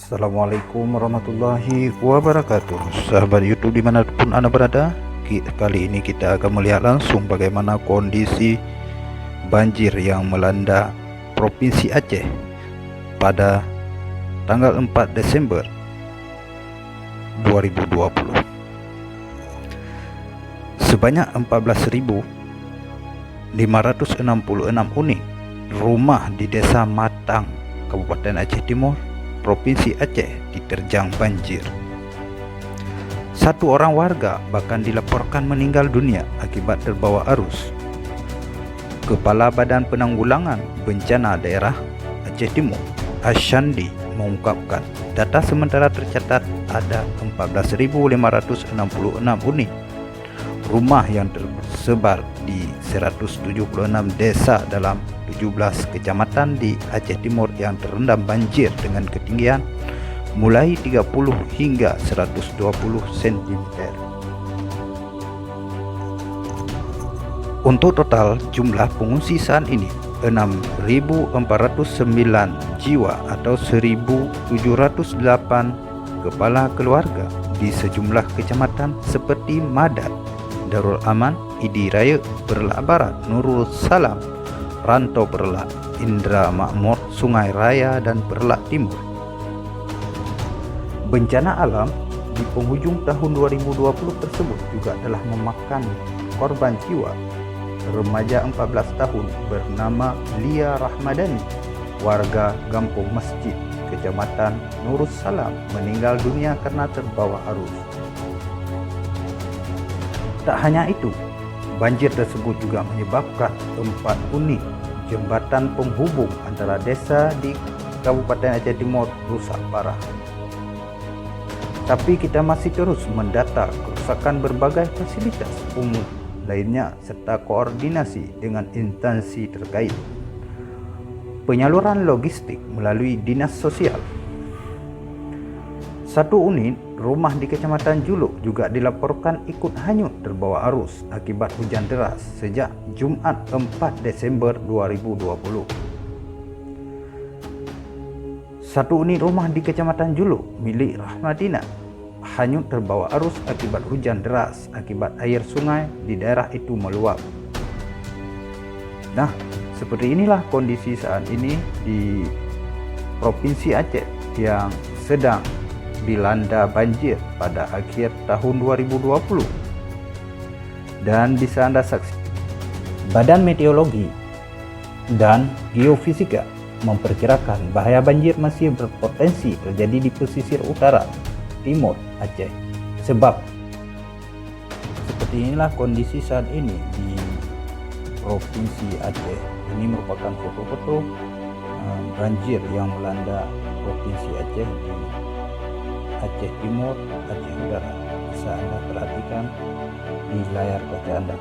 Assalamualaikum warahmatullahi wabarakatuh. Sahabat YouTube dimanapun Anda berada, kali ini kita akan melihat langsung bagaimana kondisi banjir yang melanda Provinsi Aceh pada tanggal 4 Desember 2020. Sebanyak 14.566 unit rumah di Desa Matang, Kabupaten Aceh Timur, Provinsi Aceh diterjang banjir. Satu orang warga bahkan dilaporkan meninggal dunia akibat terbawa arus. Kepala Badan Penanggulangan Bencana Daerah Aceh Timur, Asyandi, mengungkapkan data sementara tercatat ada 14.566 unit rumah yang tersebar di 176 desa dalam 17 kecamatan di Aceh Timur yang terendam banjir dengan ketinggian mulai 30 hingga 120 cm. Untuk total jumlah pengungsi saat ini 6.409 jiwa atau 1.708 kepala keluarga di sejumlah kecamatan seperti Madat, Darul Aman, Idi Raya, Perlak Barat, Nurul Salam, Rantau Perlak, Indra Makmur, Sungai Raya, dan Perlak Timur. Bencana alam di penghujung tahun 2020 tersebut juga telah memakan korban jiwa. Remaja 14 tahun bernama Lia Rahmadani, warga Gampung Masjid, Kecamatan Nurul Salam, meninggal dunia karena terbawa arus. Tak hanya itu, banjir tersebut juga menyebabkan 4 unit jembatan penghubung antara desa di Kabupaten Aceh Timur rusak parah. Tapi kita masih terus mendata kerusakan berbagai fasilitas umum lainnya serta koordinasi dengan instansi terkait. Penyaluran logistik melalui Dinas Sosial. Satu unit rumah di Kecamatan Juluk juga dilaporkan ikut hanyut terbawa arus akibat hujan deras sejak Jumat 4 Desember 2020. Satu unit rumah di Kecamatan Juluk milik Rahmadina hanyut terbawa arus akibat hujan deras akibat air sungai di daerah itu meluap. Nah, seperti inilah kondisi saat ini di Provinsi Aceh yang sedang dilanda banjir pada akhir tahun 2020. Dan bisa Anda saksikan, Badan Meteorologi dan Geofisika memperkirakan bahaya banjir masih berpotensi terjadi di pesisir utara timur Aceh. Sebab seperti inilah kondisi saat ini di Provinsi Aceh. Ini merupakan foto-foto banjir yang melanda Provinsi Aceh di Aceh Timur, Aceh Utara. Bisa Anda perhatikan di layar kaca Anda.